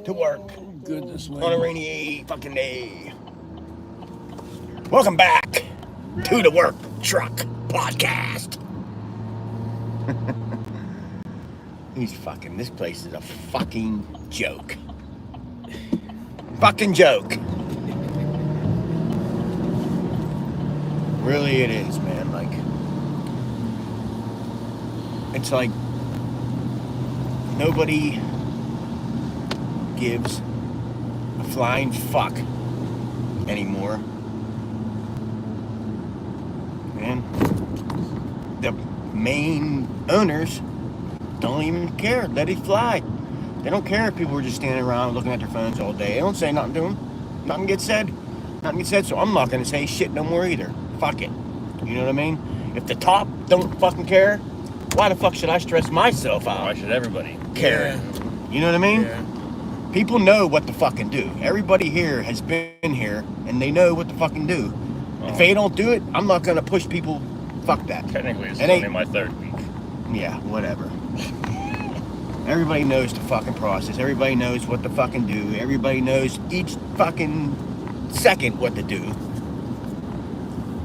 to work Goodness me. on a rainy fucking day. Welcome back to the WorkTruck Podcast. This place is a fucking joke. Fucking joke. Really it is, man. It's like nobody gives a flying fuck anymore. And the main owners don't even care. Let it fly. They don't care if people are just standing around looking at their phones all day. They don't say nothing to them. Nothing gets said. So I'm not going to say shit no more either. Fuck it. You know what I mean? If the top don't fucking care, why the fuck should I stress myself out? Why should everybody care? Yeah. You know what I mean? Yeah. People know what to fucking do. Everybody here has been here, and they know what to fucking do. Oh. If they don't do it, I'm not going to push people. Fuck that. Technically, it's only my third week. Yeah, whatever. Everybody knows the fucking process. Everybody knows what to fucking do. Everybody knows each fucking second what to do.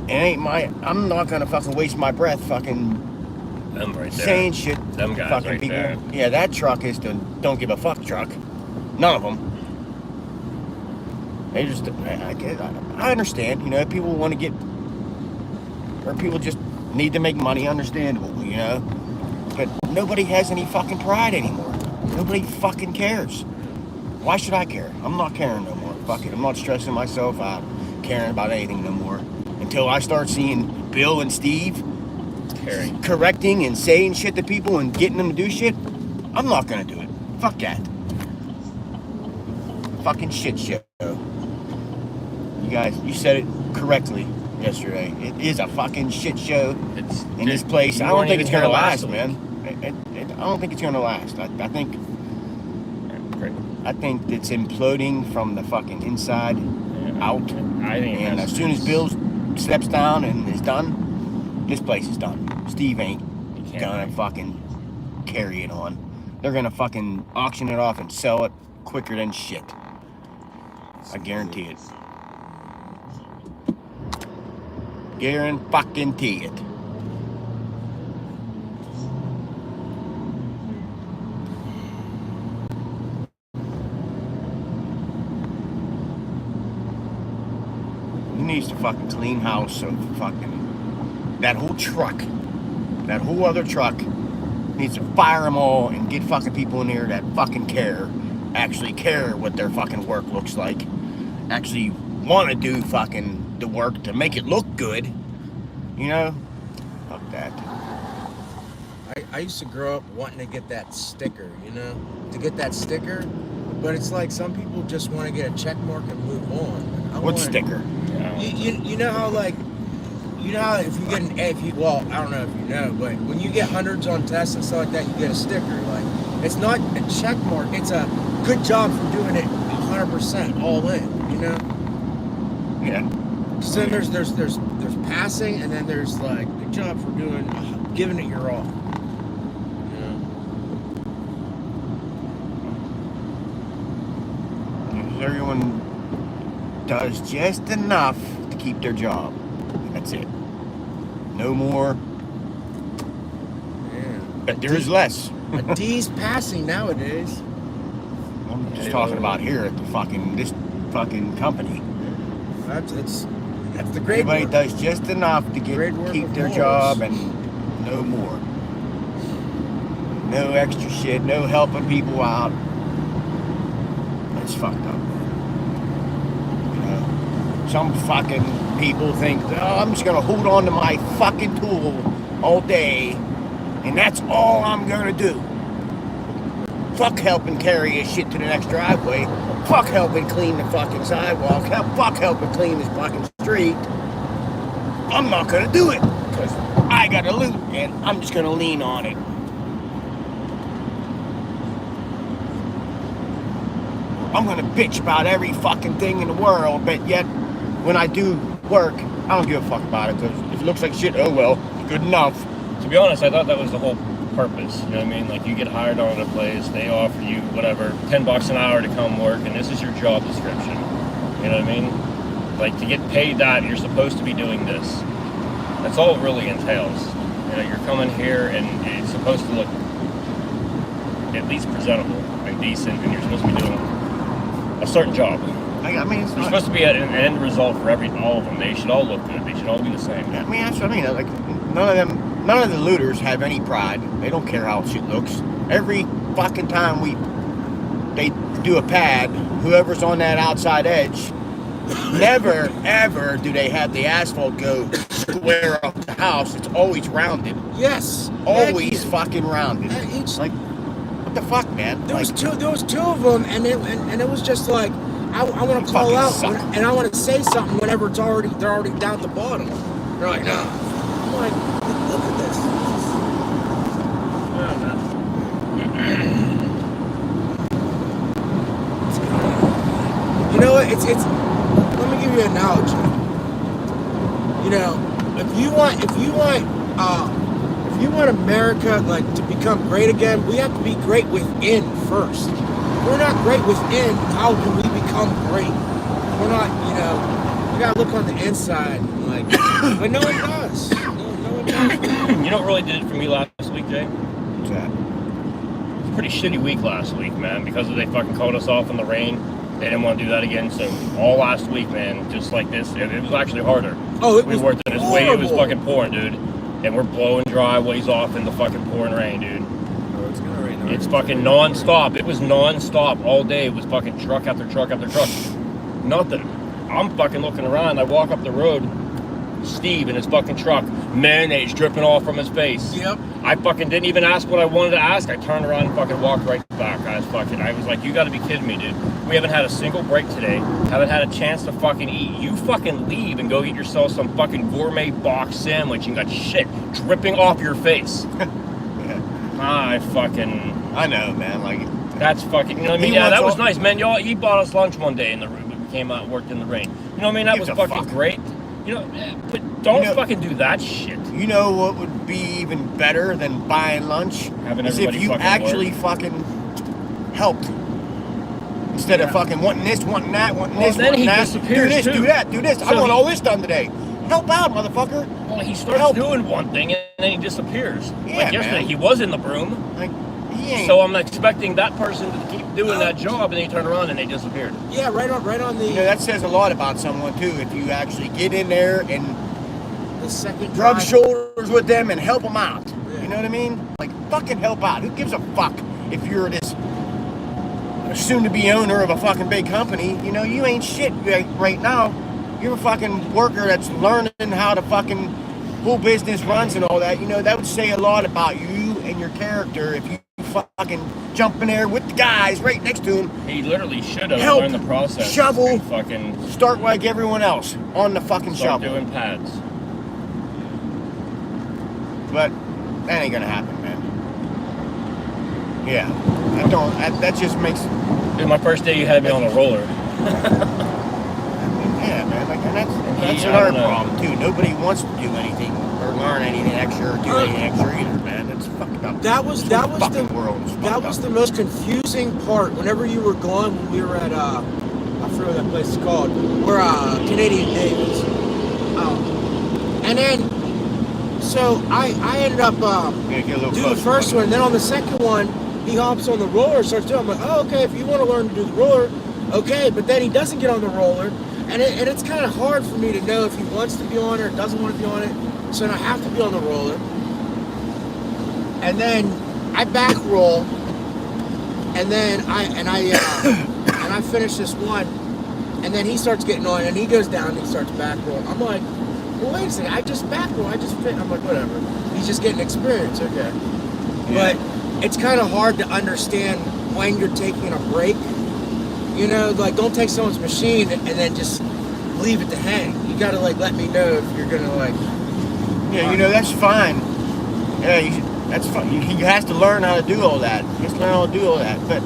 I'm not gonna fucking waste my breath fucking them right there. Saying shit. Them guys fucking right people. there. Yeah, that truck is the don't give a fuck truck. None of them. They just, I understand, people want to get, or people just need to make money, understandable, But nobody has any fucking pride anymore. Nobody fucking cares. Why should I care? I'm not caring no more. Fuck it. I'm not stressing myself out caring about anything no more. Until I start seeing Bill and Steve correcting and saying shit to people and getting them to do shit, I'm not gonna do it. Fuck that. Fucking shit show. You guys, you said it correctly yesterday. It is a fucking shit show in this place. I don't think it's gonna last, man. I don't think it's gonna last. I think it's imploding from the fucking inside out. And as soon as Bill steps down and is done, this place is done. Steve ain't gonna fucking carry it on. They're gonna fucking auction it off and sell it quicker than shit. I guarantee it. Guarantee it. He needs to fucking clean house so fucking that whole truck, that whole other truck needs to fire them all and get fucking people in here that fucking actually care what their fucking work looks like, actually want to do fucking the work to make it look good, Fuck that. I used to grow up wanting to get that sticker, but it's like some people just want to get a check mark and move on. What sticker? You know how if you get an A, I don't know if you know, but when you get hundreds on tests and stuff like that, you get a sticker. Like, it's not a check mark, it's a good job for doing it 100% all in, Yeah. So there's passing, and then there's like good job for giving it your all. Everyone does just enough to keep their job. That's it. No more. Yeah. But there is less. A D's passing nowadays. I'm just talking about here at this fucking company. That's the great Everybody work. does just enough to keep their job and no more. No extra shit, no helping people out. That's fucked up, man. Some fucking people think, I'm just gonna hold on to my fucking tool all day, and that's all I'm gonna do. Fuck helping carry his shit to the next driveway. Fuck helping clean the fucking sidewalk. Fuck helping clean this fucking street. I'm not gonna do it because I got a loot and I'm just gonna lean on it. I'm gonna bitch about every fucking thing in the world, but yet when I do work, I don't give a fuck about it because if it looks like shit, oh well, good enough. To be honest, I thought that was the whole purpose. You know what I mean? Like, you get hired on at a place, they offer you whatever, $10 an hour to come work, and this is your job description. You know what I mean? Like, to get paid that, you're supposed to be doing this. That's all it really entails. You know, you're coming here and it's supposed to look at least presentable and decent, and you're supposed to be doing a certain job. I mean, it's There's supposed to be an end result for all of them. They should all look good. They should all be the same. I mean, that's what I mean. Like, none of the looters have any pride. They don't care how shit looks. Every fucking time they do a pad, whoever's on that outside edge, never, ever do they have the asphalt go square up the house. It's always rounded. Yes. Always fucking rounded. Like, what the fuck, man? There was two of them, and it was just like, I want to call out, and I want to say something whenever they're already down at the bottom. They're like, no. I'm like, look at this. You know what? It's. Let me give you an analogy. You know, if you want America like to become great again, we have to be great within first. If we're not great within, how can we become great? We're not, you know, we gotta look on the inside, like, but no one does. No one does. You know what really did it for me last week, Jay? What's that? It was a pretty shitty week last week, man, because they fucking called us off in the rain. They didn't want to do that again, so all last week, man, just like this, it was actually harder. Oh, we worked in this way, it was fucking pouring, dude. And we're blowing driveways off in the fucking pouring rain, dude. Oh, it's gonna rain. It's fucking non-stop. It was non-stop all day. It was fucking truck after truck after truck. Nothing. I'm fucking looking around. I walk up the road. Steve in his fucking truck. Mayonnaise dripping off from his face. Yep. I fucking didn't even ask what I wanted to ask. I turned around and fucking walked right back. I was like, you gotta be kidding me, dude. We haven't had a single break today. Haven't had a chance to fucking eat. You fucking leave and go get yourself some fucking gourmet box sandwich and got shit dripping off your face. I know, man. Like, that's fucking, you know what I mean? Yeah, that was nice, man. He bought us lunch one day in the rain. We came out and worked in the rain. You know what I mean? That was fucking great. You know, but don't fucking do that shit. You know what would be even better than buying lunch? Having is if you actually fucking helped. Instead of fucking wanting this, wanting that, wanting this, wanting that. Do this, too. do that, do this. So I want all this done today. Help out, motherfucker. Well, he starts doing one thing and then he disappears. Yeah, like yesterday, man. He was in the broom. Like, he ain't. So I'm expecting that person to keep doing that job, and then he turned around and they disappeared. Yeah, right on the. You know, that says a lot about someone too. If you actually get in there and the second rub drive. shoulders with them and help them out. Yeah. You know what I mean? Like, fucking help out. Who gives a fuck if you're this soon-to-be owner of a fucking big company? You know, you ain't shit right now. You're a fucking worker that's learning how to fucking whole business runs and all that. You know, that would say a lot about you and your character if you fucking jump in there with the guys right next to him. He literally should have Help, learned the process. shovel, fucking start like everyone else on the fucking start shovel. doing pads. But that ain't gonna happen, man. Yeah, that just makes. It was my first day you had me on a roller. Yeah, man. Like, and that's Yeah, another problem too. Nobody wants to do anything or learn anything extra or do anything extra either, man. It's fucked up. That was the most confusing part. Whenever you were gone, when we were at I forget what that place is called. We're Canadian Davis. And then so I ended up doing the first one, and then on the second one, he hops on the roller, starts doing. I'm like, oh, okay. If you want to learn to do the roller, okay. But then he doesn't get on the roller, and it's kind of hard for me to know if he wants to be on it or doesn't want to be on it. So then I have to be on the roller, and then I back roll, and then I finish this one, and then he starts getting on, and he goes down, and he starts back rolling. I'm like, well, wait a second, I just back roll, I just fit. I'm like, whatever. He's just getting experience, okay. Yeah. But it's kind of hard to understand when you're taking a break. You know, like, don't take someone's machine and then just leave it to hang. You gotta, like, let me know if you're gonna, like... Yeah, you know, that's fine. Yeah, that's fine. He has to learn how to do all that. He has to learn how to do all that. But,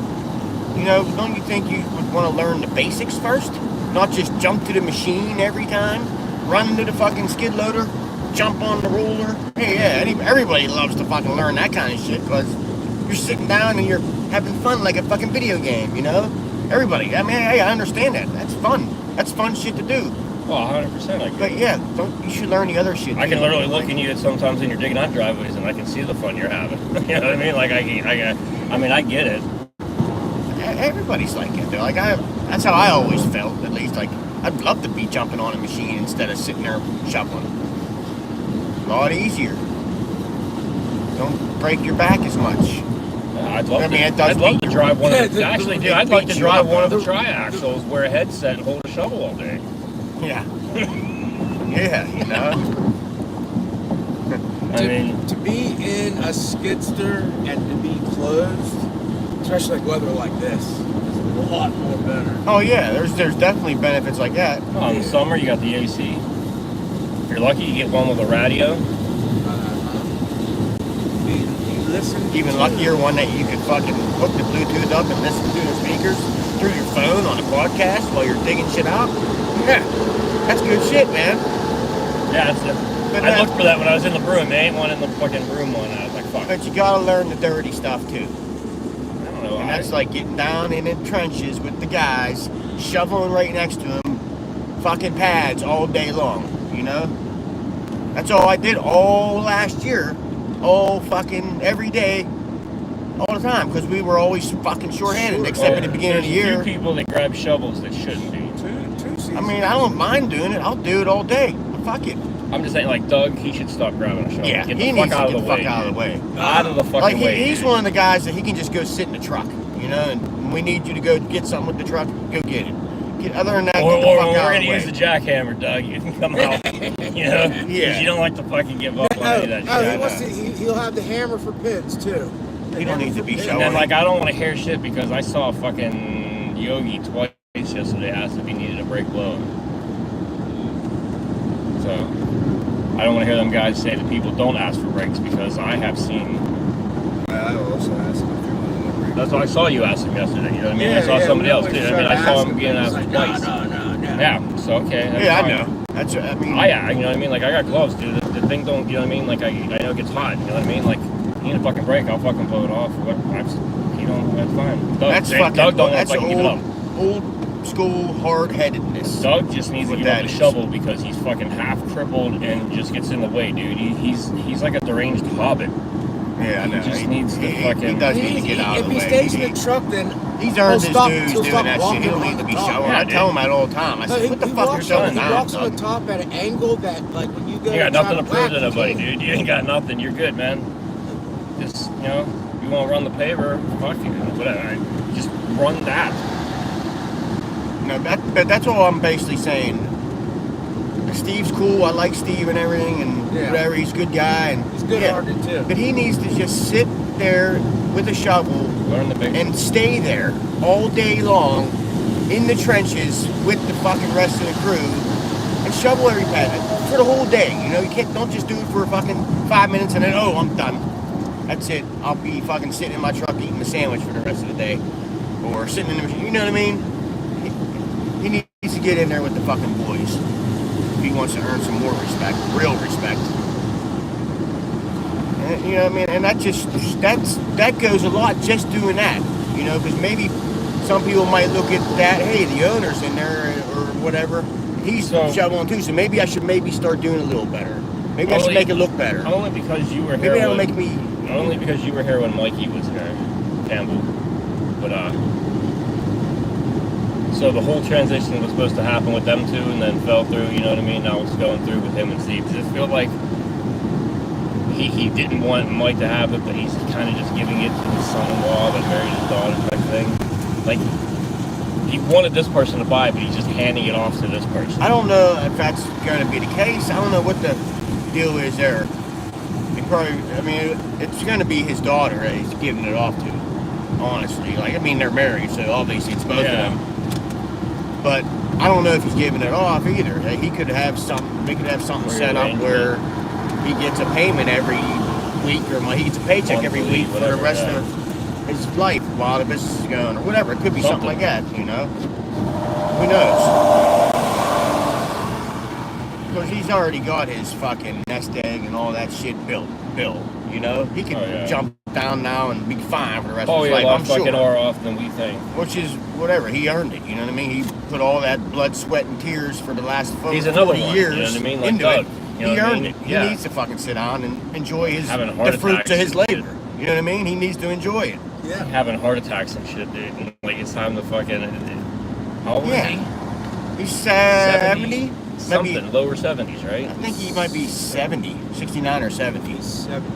you know, don't you think you would want to learn the basics first? Not just jump to the machine every time? Run to the fucking skid loader? jump on the roller. Hey, yeah, everybody loves to fucking learn that kind of shit because you're sitting down and you're having fun like a fucking video game, you know? Everybody, I mean, hey, I understand that. That's fun. That's fun shit to do. Well, 100%. I But yeah, you should learn the other shit. I can literally look at you sometimes when you're digging out driveways, and I can see the fun you're having. You know what I mean? Like I get it. Everybody's like it, though. That's how I always felt. At least, like, I'd love to be jumping on a machine instead of sitting there shoveling. A lot easier. Don't break your back as much. I'd love to drive one of the. Actually, dude, I'd like to drive one of the triaxles, wear a headset, and hold a shovel all day. Yeah. Yeah, you know. I mean, to be in a skidster and to be closed, especially like weather like this, is a lot more better. Oh yeah, there's definitely benefits like that. well, in the summer you got the AC. If you're lucky, you get one with a radio. You listen. Even luckier one that you could fucking hook the Bluetooth up and listen to the speakers through your phone on a podcast while you're digging shit out. Yeah, that's good shit, man. Yeah, I looked for that when I was in the broom. There ain't one in the fucking broom one. I was like, fuck. But you gotta learn the dirty stuff too. I don't know. And that's like getting down in the trenches with the guys, shoveling right next to them, fucking pads all day long, you know? That's all I did all last year, all fucking every day, all the time, because we were always fucking short-handed, except at the beginning of the year. There's a few people that grab shovels that shouldn't be. I mean, I don't mind doing it. I'll do it all day. Fuck it. I'm just saying, like, Doug, he should stop grabbing a shovel. Yeah, get he the needs fuck out to of get the the fuck out of the way. Out of the fucking way. He's one of the guys that he can just go sit in the truck, you know, and we need you to go get something with the truck, go get it. Other than that, get the fuck out of the way. We're going to use the jackhammer, Doug. You can come out, you know? Yeah. Because you don't like to fucking give up on any of that shit. He'll have the hammer for pins, too. He don't need to be showing. And, like, I don't want to hear shit because I saw fucking Yogi twice yesterday asked if he needed a brake blow. So, I don't want to hear them guys say that people don't ask for brakes because I have seen. I also asked him if he wanted a brake. That's why I saw you ask him yesterday. You know what I mean? I saw somebody else too. I mean, I saw him getting asked twice. No. Yeah. So okay. That's Yeah, fine. I know. That's. I mean. Yeah, you know what I mean? Like I got gloves, dude. The thing don't. You know what I mean? Like I know it gets hot. You know what I mean? Like you need a fucking brake. I'll fucking blow it off. You know, that's fine. Doug don't want to fucking keep it up. Old school hard-headedness. Doug just needs to give up the shovel because he's fucking half crippled and just gets in the way, dude. He's like a deranged hobbit. Yeah, I know. He just needs to fucking. He does need to get out of the way. If he stays in the truck, then he's earned his he'll dues doing that shit. He don't need to be showing. Yeah, I tell him that all the time. I said, what the fuck are you showing He now, walks on Doug? the top at an angle that, like, when you go. You got nothing to prove to the nobody, dude. You ain't got nothing. You're good, man. Just, you know, you want to run the paver, fuck you. Whatever. Just run that. No, that's all I'm basically saying. Steve's cool. I like Steve and everything, and whatever. He's a good guy, and He's good-hearted too. But he needs to just sit there with a shovel Learn the basics. and stay there all day long in the trenches with the fucking rest of the crew and shovel every pad for the whole day. You know, don't just do it for fucking 5 minutes and then I'm done. That's it. I'll be fucking sitting in my truck eating a sandwich for the rest of the day, or sitting in the machine. You know what I mean? He needs to get in there with the fucking boys if he wants to earn some more respect, real respect. And, you know what I mean? And that goes a lot just doing that. You know, because maybe some people might look at that. Hey, the owner's in there or whatever. He's shoveling too, so maybe I should start doing a little better. Maybe I should make it look better. Only because you were here. Maybe that'll make me. Only because you were here when Mikey was here, Campbell. But so the whole transition was supposed to happen with them two, and then fell through. You know what I mean? Now it's going through with him and Steve. Does it feel like he didn't want Mike to have it, but he's kind of just giving it to his son-in-law that married his daughter type thing? Like he wanted this person to buy, but he's just handing it off to this person. I don't know if that's going to be the case. I don't know what the deal is there. It's going to be his daughter that he's giving it off to, honestly. Like, I mean, they're married, so obviously it's both of them. But I don't know if he's giving it off either. He could have something set up where he gets a payment every week, or he gets a paycheck every week for the rest of his life while the business is going, or whatever. It could be something like that, you know? Who knows? Because he's already got his fucking nest egg and all that shit built. You know, he could jump down now and be fine for the rest of his life. A lot I'm fucking sure. more off than we think. Which is whatever. He earned it. You know what I mean? He put all that blood, sweat, and tears for the last 40 He's another one, years you know what I mean? Like into Doug, it. you know He what I earned mean? it. Yeah. He needs to fucking sit down and enjoy his Having heart the fruits attacks of his and labor. You know what I mean? He needs to enjoy it. Yeah. Having heart attacks and shit, dude. And, like, it's time to fucking. How old is he? He's 70? Something, Maybe, lower 70s, right? I think he might be 70, 69 or 70. I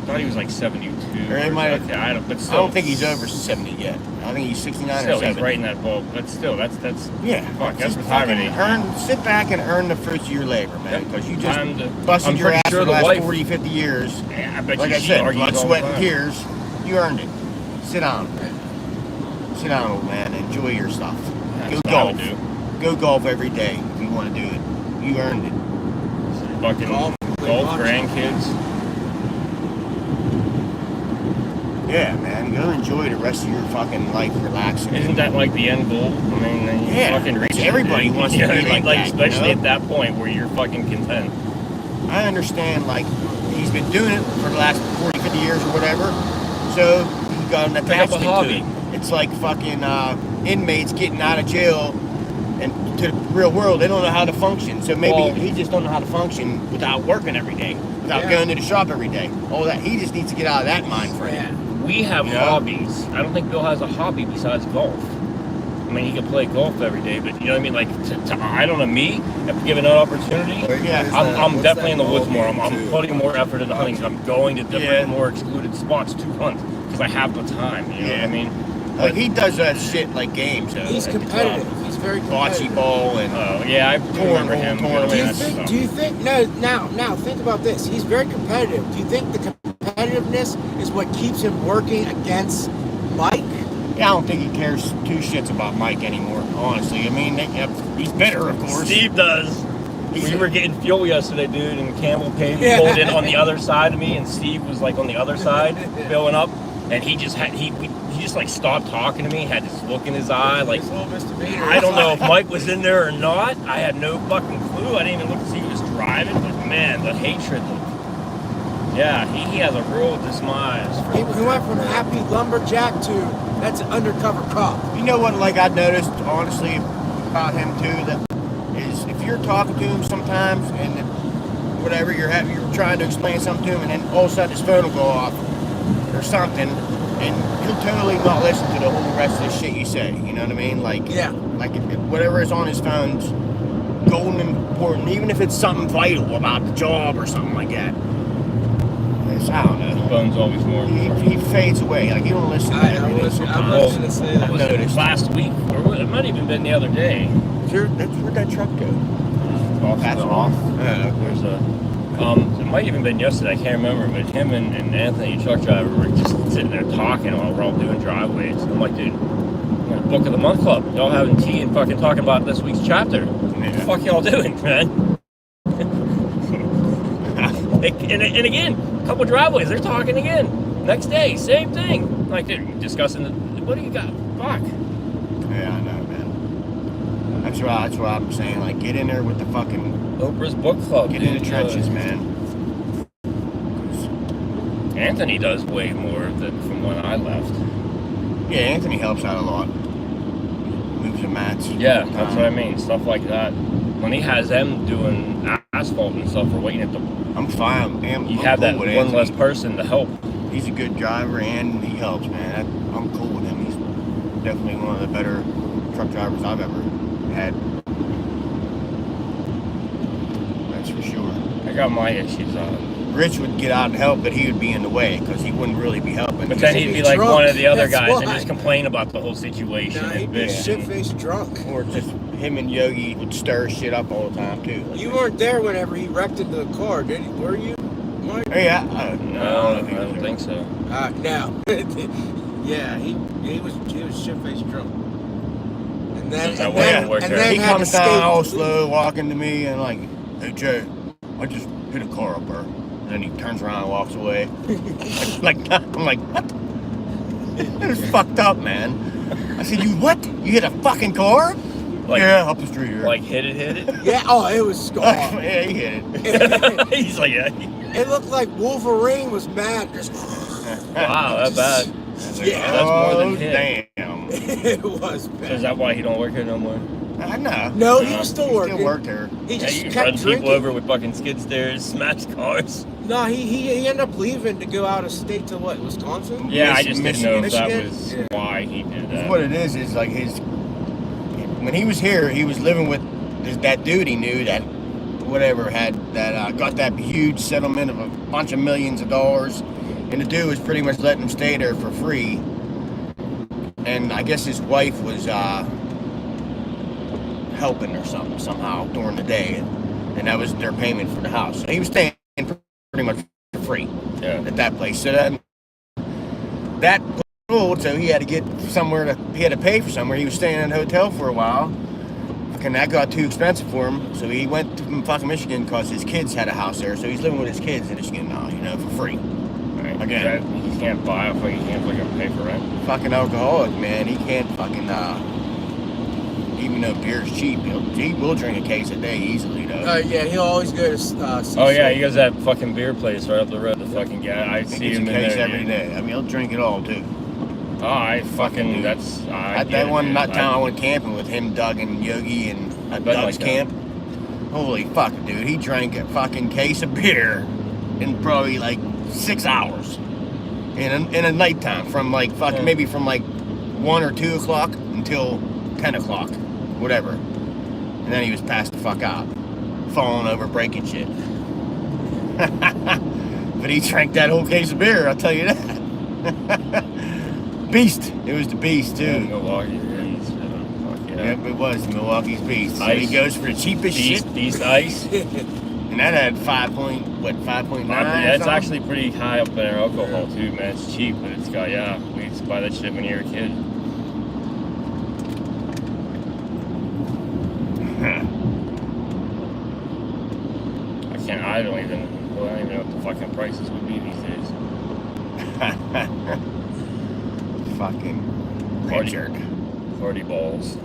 thought he was like 72. Or he might have, okay, I I don't think he's over 70 yet. I think he's 69 still, or 70. he's right in that bulk. But still, that's yeah. fuck, that's Just retirement age. sit back and earn the fruits of your labor, man. Because you just busted I'm your pretty ass sure for the the last wife- 40, 50 years. Yeah, I bet Like you I she said, argues blood, all sweat, the and time. tears. You earned it. Sit down. Sit down, old man. Enjoy your stuff. That's Go what I golf. would do. Go golf every day if you want to do it. You earned it. Fucking golf grandkids. Yeah, man. Go enjoy the rest of your fucking life relaxing. Isn't that like the end goal? I mean, you Yeah, fucking reach everybody it, dude. wants You to know be what I mean? like that, you especially know? at that point where you're fucking content. I understand, like, he's been doing it for the last 40, 50 years or whatever, so he got an Pick up a attachment to hobby. it. It's like fucking inmates getting out of jail and to the real world. They don't know how to function, so maybe Well- he just don't know how to function without working every day, without going to the shop every day. All that. He just needs to get out of that mind frame. We have Yeah. hobbies. I don't think Bill has a hobby besides golf. I mean, he can play golf every day, but you know what I mean? Like, I don't know, me, if given an opportunity, Yeah. I'm definitely in the woods more. I'm putting more effort into hunting. I'm going to different, more excluded spots to hunt because I have the time. You know what I mean? Like, he does that shit like games, though. He's at the competitive. club. He's very Bocce competitive. ball and Yeah, I remember him. tournament. Do you doing that think? stuff. Do you think? No. Now, think about this. He's very competitive. Do you think the competitiveness is what keeps him working against Mike? Yeah, I don't think he cares two shits about Mike anymore, honestly. I mean, he's bitter, of course. Steve does. We were getting fuel yesterday, dude, and Campbell Payne pulled in on the other side of me, and Steve was like on the other side, filling up, and he just like stopped talking to me, had this look in his eye, like I don't know if Mike was in there or not. I had no fucking clue. I didn't even look to see who was driving, but man, the hatred. Yeah, he has a real demise. He went from happy lumberjack to that's an undercover cop. You know what, like, I noticed, honestly, about him, too, that is if you're talking to him sometimes and whatever, you're trying to explain something to him, and then all of a sudden his phone will go off or something, and he'll totally not listen to the whole rest of the shit you say. You know what I mean? Like, like whatever is on his phone's golden important, even if it's something vital about the job or something like that. I don't know. The phone's always more important. He fades away. Like, you don't listen to everything sometimes. gonna say that. I've noticed. Last week, or it might have even been the other day. Where'd that truck go? That's off. There's a. It might have even been yesterday. I can't remember, but him and Anthony, the truck driver, were just sitting there talking while we're all doing driveways. I'm like, dude, we're in the Book of the Month Club. Y'all having tea and fucking talking about this week's chapter. What the fuck y'all doing, man? and again, a couple driveways, they're talking again. Next day, same thing. Like, they're discussing what do you got? Fuck. Yeah, I know, man. That's what I'm saying. Like, get in there with the fucking Oprah's Book Club. Get in the trenches, man. Anthony does way more than from when I left. Yeah, Anthony helps out a lot. Moves the mats. Yeah, that's what I mean. Stuff like that. When he has them doing asphalt and stuff, or waiting at the. I'm fine. I'm have cool that with one Anthony. less person to help. He's a good driver and he helps, man. I'm cool with him. He's definitely one of the better truck drivers I've ever had. That's for sure. I got my issues on. Rich would get out and help, but he would be in the way because he wouldn't really be helping. But then he'd be like drunk. one of the other That's guys and why. just complain about the whole situation. Nah, he'd and be bitch. shit-faced drunk. Or just him and Yogi would stir shit up all the time too. You weren't there whenever he wrecked into the car, did he? Were you, Mike? Yeah, No, I don't think so. No. Yeah, he was shit-faced drunk. And then, Is that and why then, it worked and out? then He had comes to down skate. all slow, walking to me, and like, "Hey Jay, I just hit a car up there." And then he turns around and walks away. I'm like, what? That was fucked up, man. I said, you what? You hit a fucking car? Like, yeah, up the street here. Like hit it. Yeah. Oh, it was scar. Yeah, he hit it. He's like, yeah. It looked like Wolverine was mad. Just Wow, that bad. Yeah. That's more than hit. Damn. It was So bad. is that why he don't work here no more? No. No, he was still He working. still worked there. He Yeah, just you kept run drinking. people over with fucking skid steers, smash cars. No, he ended up leaving to go out of state to what, Wisconsin? Yeah, I just didn't know if that Michigan? was Yeah. why he did that. What it is like when he was here, he was living with that dude he knew that got that huge settlement of a bunch of millions of dollars, and the dude was pretty much letting him stay there for free. And I guess his wife was helping or something somehow during the day, and that was their payment for the house. So he was staying pretty much for free at that place. So that old, so he had to get somewhere he had to pay for somewhere. He was staying in a hotel for a while. And that got too expensive for him, so he went to fucking Michigan because his kids had a house there. So he's living with his kids in Michigan now, for free. Right. Again. He can't buy he can't fucking pay for rent. Fucking alcoholic, man. He can't fucking, even though beer's cheap, he will drink a case a day easily, though. Yeah, he'll always go to Oh yeah, he goes to that fucking beer place right up the road. The fucking guy, I He see gets him a in case there. every day. I mean, he'll drink it all, too. Oh, I fucking, that's... At that one time I went camping with him, Doug, and Yogi, and at bet Doug's like that. camp. Holy fuck, dude. He drank a fucking case of beer in probably like 6 hours. In a nighttime, from like fucking, maybe from like 1 or 2 o'clock until 10 o'clock, whatever. And then he was passed the fuck out, falling over, breaking shit. But he drank that whole case of beer, I'll tell you that. Beast. It was the Beast, too. Yeah, Milwaukee Beast. Fuck yeah. Yep, it was Milwaukee's Beast. So he Ice. goes for the cheapest shit. Beast Ice. And that had 5.9? Yeah, it's actually pretty high up in our alcohol too, man. It's cheap, but it's got, we used to buy that shit when you were a kid. I don't even know what the fucking prices would be these days. Fucking Party jerk. Party balls.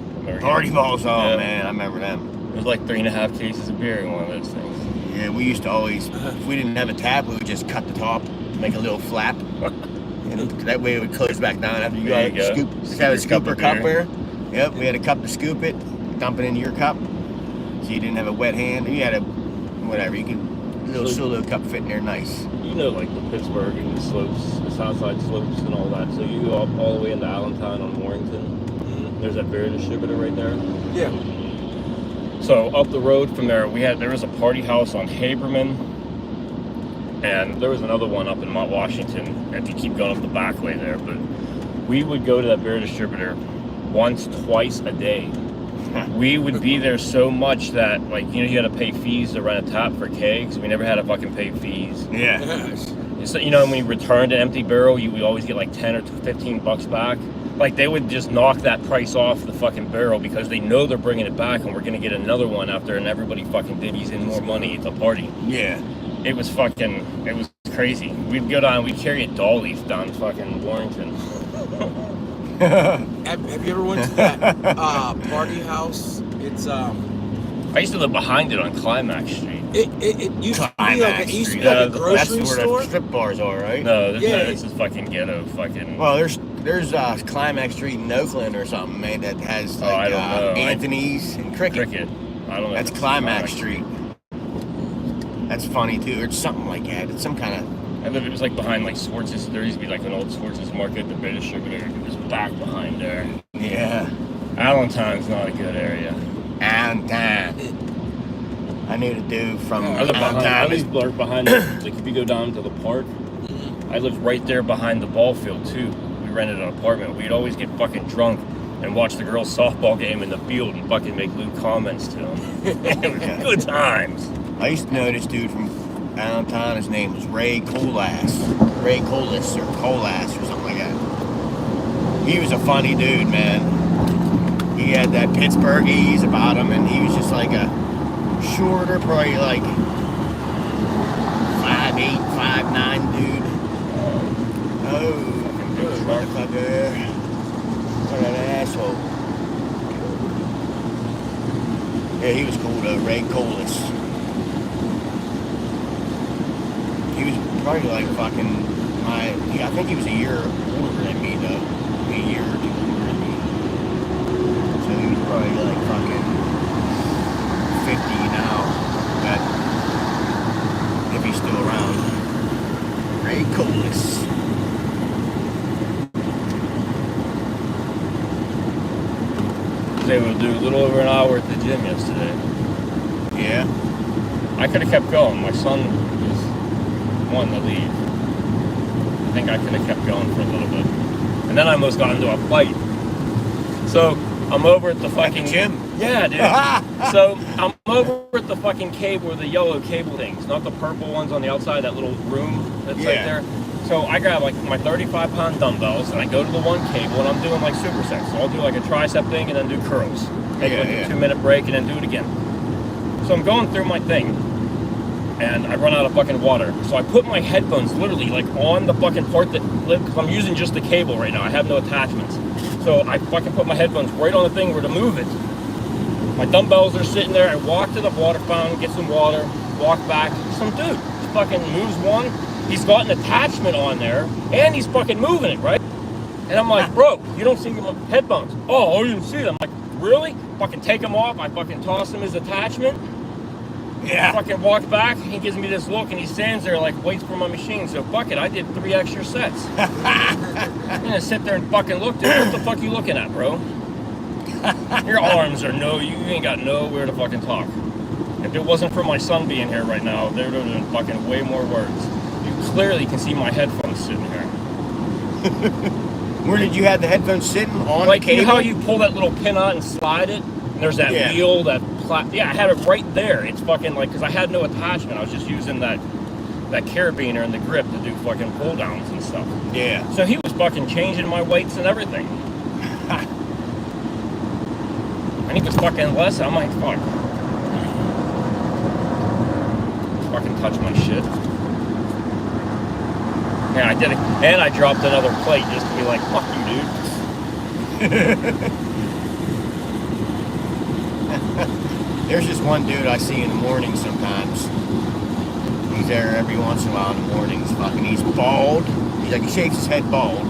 Party balls, oh Yeah. man, I remember them. It was like 3.5 cases of beer in one of those things. Yeah, we used to always, if we didn't have a tap, we would just cut the top, make a little flap. And that way it would close back down after you There got you a go. scoop. Just have a scooper cup beer. there. Yep, we had a cup to scoop it, dump it into your cup. So you didn't have a wet hand. You had a, whatever, you could, a little solo cup fit in there nice. You know, like the Pittsburgh and the slopes, the Southside slopes and all that. So you go up all the way into Allentown on Warrington. There's that beer distributor right there. Yeah. So up the road from there, there was a party house on Haberman, and there was another one up in Mount Washington. If you keep going up the back way there, but we would go to that beer distributor twice a day. We would be there so much that, like, you had to pay fees to rent a tap for kegs. We never had to fucking pay fees. Yeah. So, when we returned an empty barrel, we always get like 10 or 15 bucks back. Like, they would just knock that price off the fucking barrel because they know they're bringing it back and we're going to get another one after, and everybody fucking divvies in more money at the party. Yeah. It was crazy. We'd go down, we'd carry a doll leaf down fucking Warrington. Have you ever went to that party house? It's I used to live behind it on Climax Street. it used to be like it used to be like a That's grocery where store. the strip bars are, right? No, Yeah. this is fucking ghetto fucking... Well, there's Climax Street in Oakland or something, man, that has like I don't know. Anthony's and Cricket. I don't know. That's Climax Street. That's funny too. It's something like that. It's some kind of... It was like behind like Schwartz's. There used to be like an old Schwartz's market, the British distributor. It was back behind there. Yeah. Allentown's not a good area. Allentown. I knew the dude from I lived Allentown. behind like if you go down to the park, I lived right there behind the ball field too. We rented an apartment. We'd always get fucking drunk and watch the girls' softball game in the field and fucking make lewd comments to them. It was good times. I used to know this dude from Allentown. His name was Ray Colas or Colas or something like that. He was a funny dude, man. He had that Pittsburgh ease about him, and he was just like a shorter, probably like 5'8", 5'9" dude. Oh, motherfucker. What an asshole. Yeah, he was cool though, Ray Colas. He was probably like fucking I think he was a year older than me though. A year or two older than me. So he was probably like fucking 50 now. But if he's still around. Ray Colas. I was able to do a little over an hour at the gym yesterday. Yeah. I could have kept going. My son was wanting to leave. I think I could have kept going for a little bit. And then I almost got into a fight. So I'm over at the fucking gym. Yeah, dude. So I'm over at the fucking cable, or the yellow cable things, not the purple ones on the outside, that little room that's right there. So I grab like my 35-pound dumbbells and I go to the one cable and I'm doing like supersets. So I'll do like a tricep thing and then do curls. Take like a 2-minute break and then do it again. So I'm going through my thing and I run out of fucking water. So I put my headphones literally like on the fucking part that, because I'm using just the cable right now. I have no attachments. So I fucking put my headphones right on the thing where to move it. My dumbbells are sitting there. I walk to the water fountain, get some water, walk back. Some dude just fucking moves one. He's got an attachment on there, and he's fucking moving it, right? And I'm like, bro, you don't see my headphones. Oh, you didn't see them. I'm like, really? Fucking take them off. I fucking toss him his attachment. Yeah. I fucking walk back. He gives me this look, and he stands there like, waits for my machine. So fuck it, I did 3 extra sets. I'm gonna sit there and fucking look, dude. What the fuck you looking at, bro? Your arms are you ain't got nowhere to fucking talk. If it wasn't for my son being here right now, there would have been fucking way more words. You clearly can see my headphones sitting here. Where did you have the headphones sitting? On like, the cable? You know how you pull that little pin out and slide it? And there's that wheel, that yeah, I had it right there. It's fucking like, because I had no attachment. I was just using that carabiner and the grip to do fucking pull downs and stuff. Yeah. So he was fucking changing my weights and everything. And he was fucking less. I'm like, fuck. Fucking touch my shit. Yeah, I did it. And I dropped another plate just to be like, fuck you, dude. There's this one dude I see in the morning sometimes. He's there every once in a while in the mornings. Fucking, he's bald. He's like, he shakes his head bald.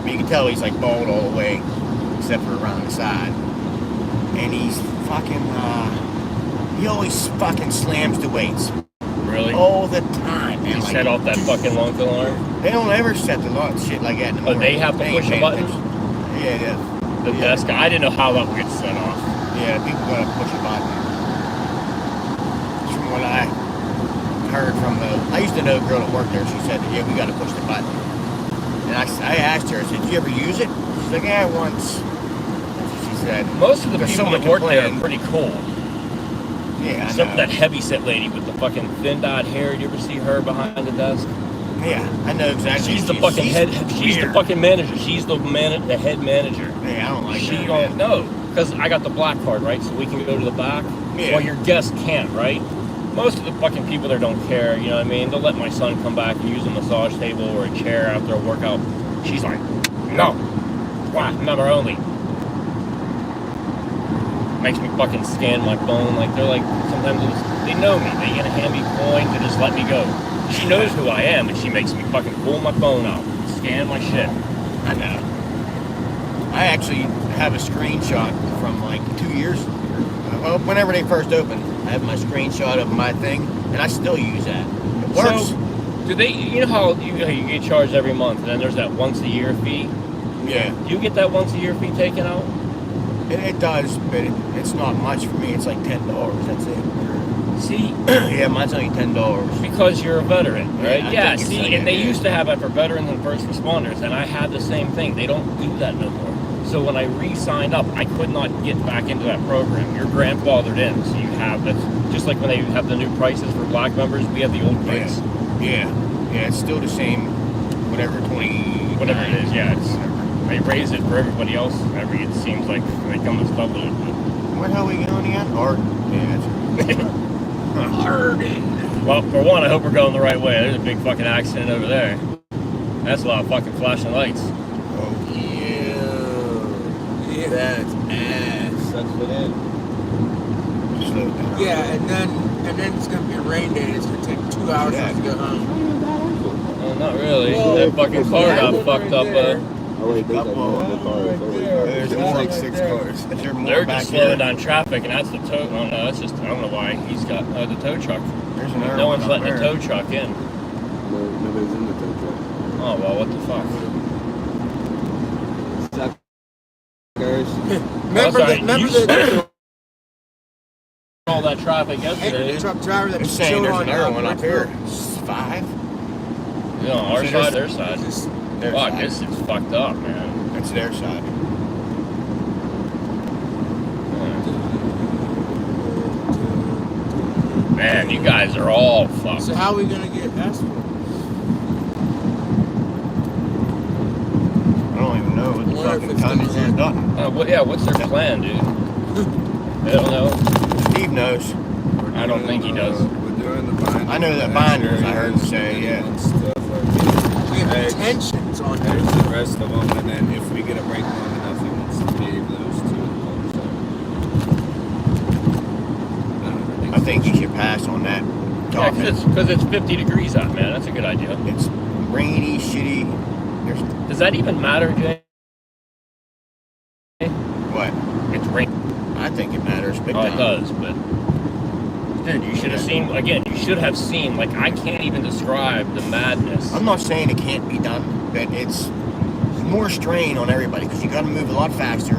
But you can tell he's like bald all the way, except for around the side. And he's fucking, he always fucking slams the weights. Really? All the time, man. He like, set off that fucking long alarm? They don't ever set the lot shit like that in the morning. They have to push a button? Yeah. The desk, I didn't know how that would get set off. Yeah, people gotta push a button. From what I heard from I used to know a girl that worked there. She said, yeah, we gotta push the button. And I asked her, I said, did you ever use it? She's like, yeah, once. She said, most of the people that work there are pretty cool. Yeah, Except that heavy-set lady with the fucking thin-dyed hair. You ever see her behind the desk? Yeah, I know exactly. She's the fucking head. She's the fucking manager. She's the head manager. Yeah, I don't like she that. No, because I got the black card, right? So we can go to the back. Yeah. Well, your guests can't, right? Most of the fucking people there don't care. You know what I mean? They'll let my son come back and use a massage table or a chair after a workout. She's like, no, member only. Makes me fucking scan my phone. Like, they're like, sometimes they know me. They get a hand me coin to just let me go. She knows who I am, and she makes me fucking pull my phone out, scan my shit. I know. I actually have a screenshot from like 2 years. Well, whenever they first opened, I have my screenshot of my thing, and I still use that. It works. So, do they? You know how you get charged every month, and then there's that once-a-year fee? Yeah. Do you get that once-a-year fee taken out? It does, but it's not much for me. It's like $10. That's it. See? Yeah, mine's only $10. Because you're a veteran, right? Yeah, see, like and they yeah. used to have it for veterans and first responders, and I had the same thing. They don't do that no more. So when I re-signed up, I could not get back into that program. You're grandfathered in, so you have that. Just like when they have the new prices for black members, we have the old price. Yeah, it's still the same, whatever, 20... Whatever it is, yeah. They raise it for everybody else. It seems like they come as double it. What the hell are we going again? Arden. Yeah, Arden. Well, for one, I hope we're going the right way. There's a big fucking accident over there. That's a lot of fucking flashing lights. Oh, yeah. Yeah, that's ass. Sucks for them. slowed down. Yeah, and then it's gonna be a rain day. It's gonna take 2 hours for us to go home. Well, not really. Well, that fucking car got fucked up. Oh wait, there's that one car. There's more like like 6 cars. They're more They're back just slowing there. down traffic, and that's the tow. Oh no, that's just I don't know why he's got the tow truck. There's another No one one's up letting the there. tow truck in. Nobody's in the tow truck. Oh well, what the fuck? Suckers. Remember sorry, remember you- the All that traffic yesterday. truck driver that They're just saying chilled there's on another one up here. Burgh 5? You know, our So side, there's- their side. Just- Their Fuck, side. this is fucked up, man. That's their side. Man, you guys are all fucked. So how are we gonna get asphalt? I don't even know what the Wonder if fucking it's tonnage gonna- is done. What's their plan, dude? I don't know. Steve knows. I don't think he does. We're doing the binders. I know that binders, I heard him say, yeah. We have Edge. intentions on There's it. the rest of them, and then if we get a break long enough, he wants to pave those two. I think you should pass on that. Yeah, Talking. because it's 50 degrees out, man. That's a good idea. It's rainy, shitty. There's Does that even matter, Jay? what? It's rain. I think it matters big Oh, time. it does, but dude, you should have seen. Again, you should have seen. Like, I can't even describe the madness. I'm not saying it can't be done, but it's more strain on everybody because you got to move a lot faster.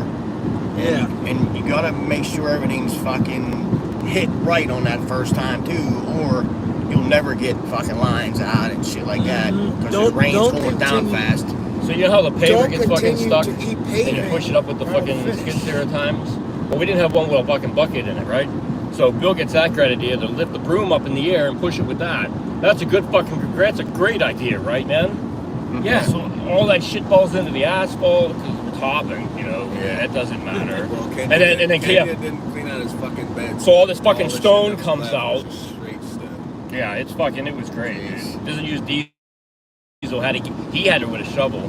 Yeah. And you got to make sure everything's fucking hit right on that first time too, or you'll never get fucking lines out and shit like that because the Don't- rain's don't going down continue- fast. So you know how the paver Don't gets fucking continue stuck, to keep and paving. you push it up with the Try to fucking finish. skid steer at times. Well, we didn't have one with a fucking bucket in it, right? So Bill gets that great idea to lift the broom up in the air and push it with that. That's a good fucking. That's a great idea, right, man? Yeah. So all that shit falls into the asphalt because we're topping, you know. Yeah. It doesn't matter. Well, and then Kenya yeah. didn't clean out his fucking bed. So all this fucking the shit stone that was comes left was out. just straight stone. Yeah, it's fucking. It was great. Jeez. Dude. Doesn't use diesel. He had it with a shovel,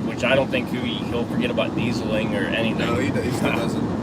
which I don't think he'll forget about dieseling or anything. No, he still doesn't.